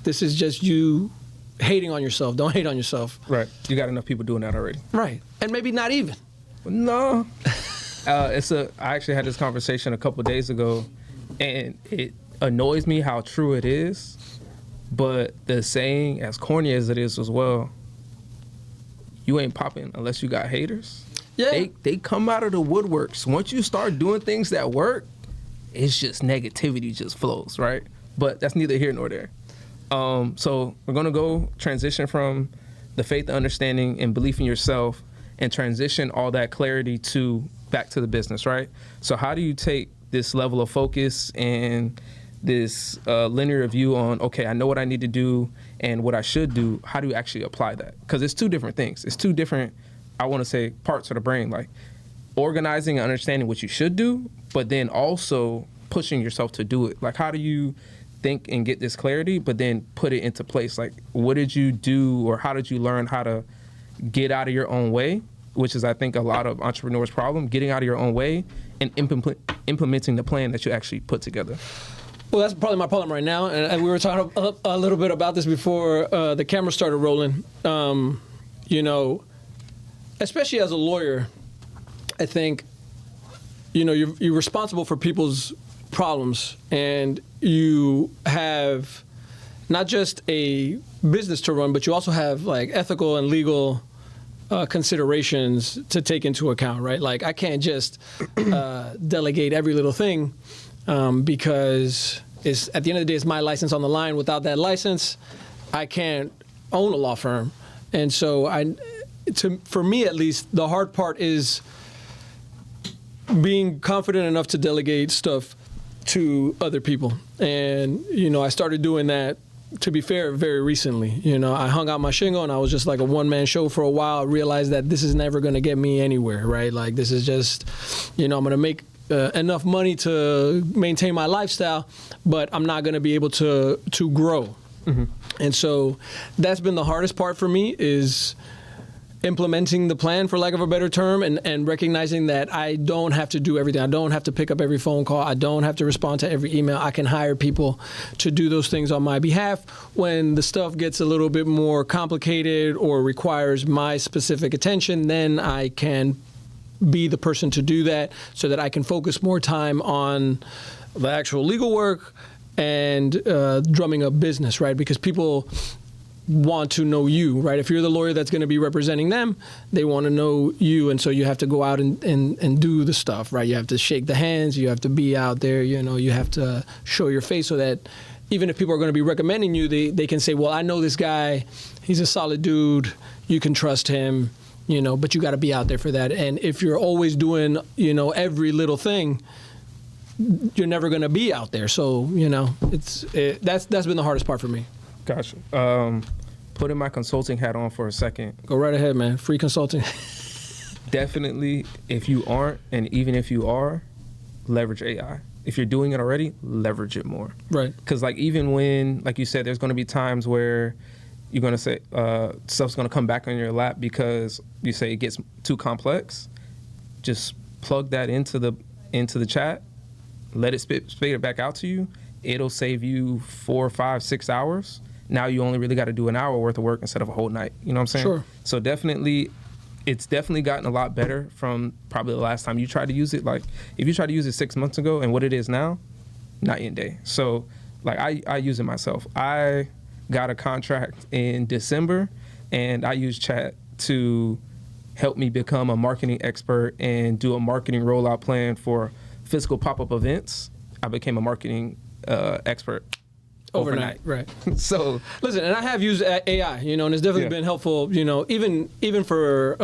this is just you hating on yourself. Don't hate on yourself. Right. You got enough people doing that already. Right. And maybe not even. No. I actually had this conversation a couple of days ago, and it annoys me how true it is. But the saying, as corny as it is as well, you ain't popping unless you got haters. Yeah. They come out of the woodworks. Once you start doing things that work, it's just negativity just flows, right? But that's neither here nor there. So we're going to go transition from the faith, understanding, and belief in yourself and transition all that clarity back to the business, right? So how do you take this level of focus and this linear view on, okay, I know what I need to do and what I should do. How do you actually apply that? Because it's two different things. It's two different, I want to say, parts of the brain, like organizing and understanding what you should do, but then also pushing yourself to do it. Like, how do you think and get this clarity, but then put it into place? Like, what did you do, or how did you learn how to get out of your own way, which is, I think, a lot of entrepreneurs' problem, getting out of your own way and implementing the plan that you actually put together? Well, that's probably my problem right now, and we were talking a little bit about this before the camera started rolling. Especially as a lawyer, I think, you're responsible for people's problems, and you have not just a business to run, but you also have like ethical and legal considerations to take into account, right? Like, I can't just delegate every little thing. Because at the end of the day, it's my license on the line. Without that license, I can't own a law firm. And so for me at least, the hard part is being confident enough to delegate stuff to other people. And, I started doing that, to be fair, very recently. I hung out my shingle and I was just like a one-man show for a while. I realized that this is never going to get me anywhere, right? Like, this is just, I'm going to make enough money to maintain my lifestyle, but I'm not going to be able to grow. Mm-hmm. And so that's been the hardest part for me, is implementing the plan, for lack of a better term, and recognizing that I don't have to do everything. I don't have to pick up every phone call. I don't have to respond to every email. I can hire people to do those things on my behalf. When the stuff gets a little bit more complicated or requires my specific attention, then I can be the person to do that, so that I can focus more time on the actual legal work and drumming up business, right? Because people want to know you, right? If you're the lawyer that's going to be representing them, they want to know you, and so you have to go out and do the stuff, right? You have to shake the hands, you have to be out there, you have to show your face, so that even if people are going to be recommending you, they can say, well, I know this guy, he's a solid dude, you can trust him. But you got to be out there for that. And if you're always doing, every little thing, you're never going to be out there. So, that's been the hardest part for me. Gotcha. Putting my consulting hat on for a second. Go right ahead, man. Free consulting. Definitely, if you aren't, and even if you are, leverage AI. If you're doing it already, leverage it more. Right. Because even when, like you said, there's going to be times where you're going to say stuff's going to come back on your lap because you say it gets too complex. Just plug that into the chat, let it spit it back out to you. It'll save you 4, 5, 6 hours. Now you only really got to do an hour worth of work instead of a whole night. You know what I'm saying? Sure. So it's definitely gotten a lot better from probably the last time you tried to use it. Like, if you tried to use it 6 months ago and what it is now, night and day. So like, I use it myself. I got a contract in December, and I use chat to help me become a marketing expert and do a marketing rollout plan for physical pop-up events. I became a marketing expert overnight. Right. So listen, and I have used AI, and it's definitely been helpful, even for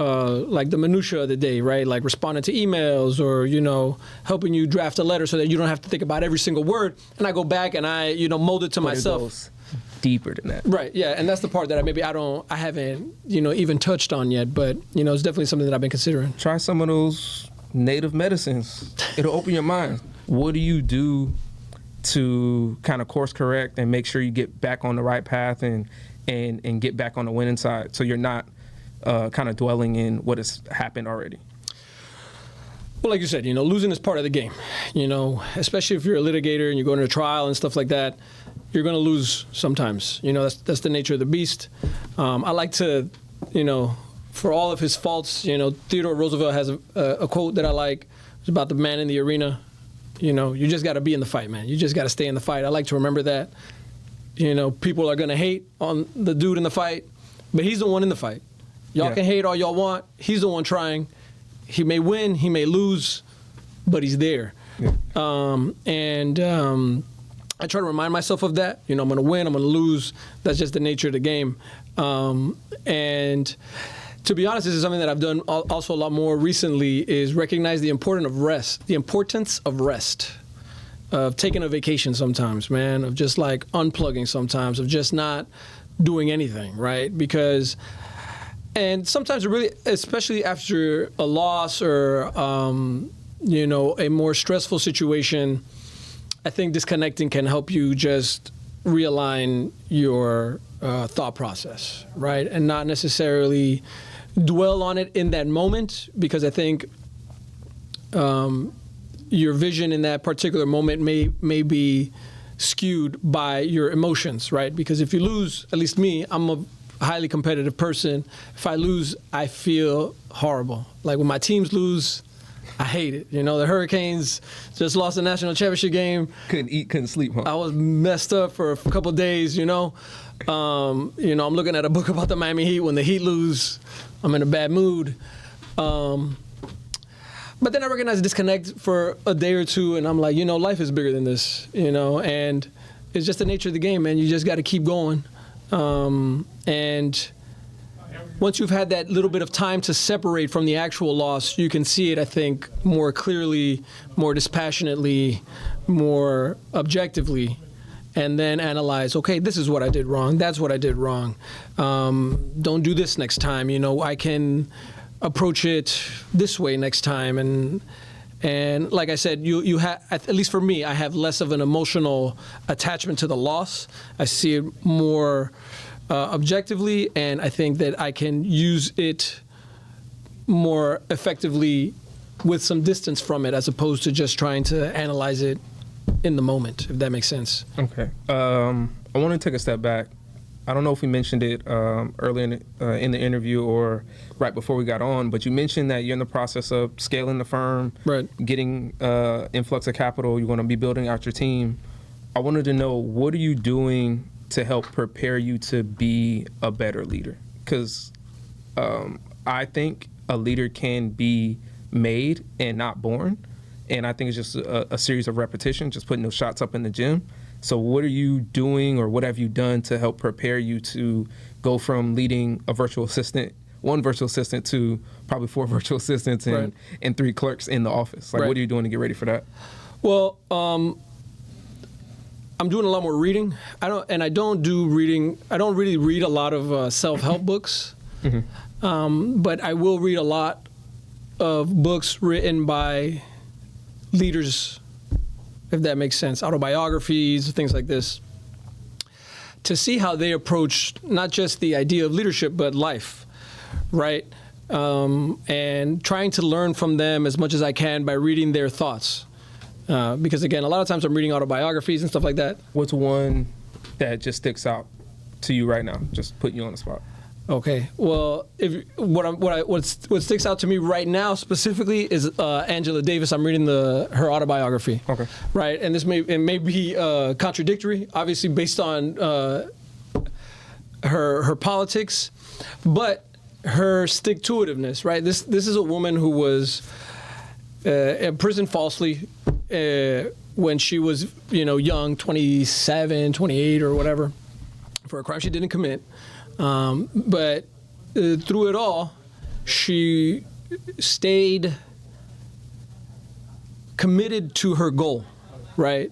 like the minutia of the day, right? Like responding to emails, or, helping you draft a letter so that you don't have to think about every single word. And I go back and I, mold it to myself. Deeper than that. Right, yeah, and that's the part that I haven't, even touched on yet, but, it's definitely something that I've been considering. Try some of those native medicines. It'll open your mind. What do you do to kind of course correct and make sure you get back on the right path and get back on the winning side, so you're not kind of dwelling in what has happened already? Well, like you said, losing is part of the game, especially if you're a litigator and you're going to trial and stuff like that. you're going to lose sometimes. You know, that's the nature of the beast. I like to, you know, for all of his faults, you know, Theodore Roosevelt has a quote that I like. It's about the man in the arena. You know, you just got to be in the fight, man. You just got to stay in the fight. I like to remember that. You know, people are going to hate on the dude in the fight, but he's the one in the fight. Y'all can hate all y'all want. He's the one trying. He may win, he may lose, but he's there. Yeah. I try to remind myself of that. You know, I'm going to win, I'm going to lose. That's just the nature of the game. And to be honest, this is something that I've done also a lot more recently, is recognize the importance of rest, of taking a vacation sometimes, man, of just like unplugging sometimes, of just not doing anything, right? Because, and sometimes it really, especially after a loss or, you know, a more stressful situation, I think disconnecting can help you just realign your thought process, right? And not necessarily dwell on it in that moment, because I think your vision in that particular moment may be skewed by your emotions, right? Because if you lose, at least me, I'm a highly competitive person. If I lose, I feel horrible. Like when my teams lose, I hate it. You know, the Hurricanes just lost the national championship game. Couldn't eat, couldn't sleep, huh? I was messed up for a couple of days, you know. You know, I'm looking at a book about the Miami Heat. When the Heat lose, I'm in a bad mood. But then I recognize a disconnect for a day or two, and I'm like, you know, life is bigger than this, you know, and it's just the nature of the game, man. You just got to keep going. And once you've had that little bit of time to separate from the actual loss, you can see it, I think, more clearly, more dispassionately, more objectively, and then analyze, okay, this is what I did wrong. That's what I did wrong. Don't do this next time. You know, I can approach it this way next time. And like I said, you have, at least for me, I have less of an emotional attachment to the loss. I see it more objectively, and I think that I can use it more effectively with some distance from it, as opposed to just trying to analyze it in the moment, if that makes sense. Okay. I want to take a step back. I don't know if we mentioned it earlier in the interview or right before we got on, but you mentioned that you're in the process of scaling the firm, right, getting influx of capital. You're going to be building out your team. I wanted to know, what are you doing to help prepare you to be a better leader? Because I think a leader can be made and not born. And I think it's just a series of repetitions, just putting those shots up in the gym. So what are you doing, or what have you done to help prepare you to go from leading a virtual assistant, one virtual assistant, to probably 4 virtual assistants and 3 clerks in the office? Like, what are you doing to get ready for that? Well, I'm doing a lot more reading. I don't really read a lot of self-help books, but I will read a lot of books written by leaders, if that makes sense, autobiographies, things like this, to see how they approach not just the idea of leadership, but life, right? And trying to learn from them as much as I can by reading their thoughts. Because again, a lot of times I'm reading autobiographies and stuff like that. What's one that just sticks out to you right now? Just putting you on the spot. Okay. Well, what sticks out to me right now specifically is Angela Davis. I'm reading her autobiography. Okay. Right, and it may be contradictory, obviously based on her politics, but her stick-to-itiveness. Right. This is a woman who was imprisoned falsely when she was, you know, young, 27, 28 or whatever, for a crime she didn't commit. But through it all, she stayed committed to her goal, right?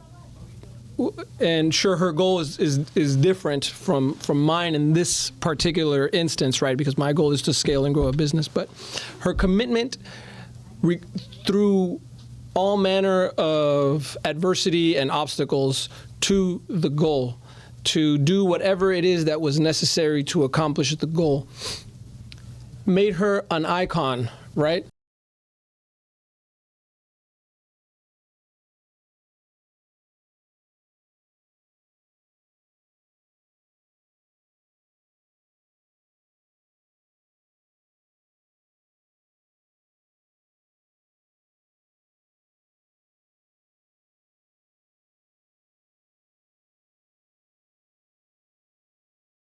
And sure, her goal is different from mine in this particular instance, right? Because my goal is to scale and grow a business. But her commitment through all manner of adversity and obstacles to the goal, to do whatever it is that was necessary to accomplish the goal, made her an icon, right?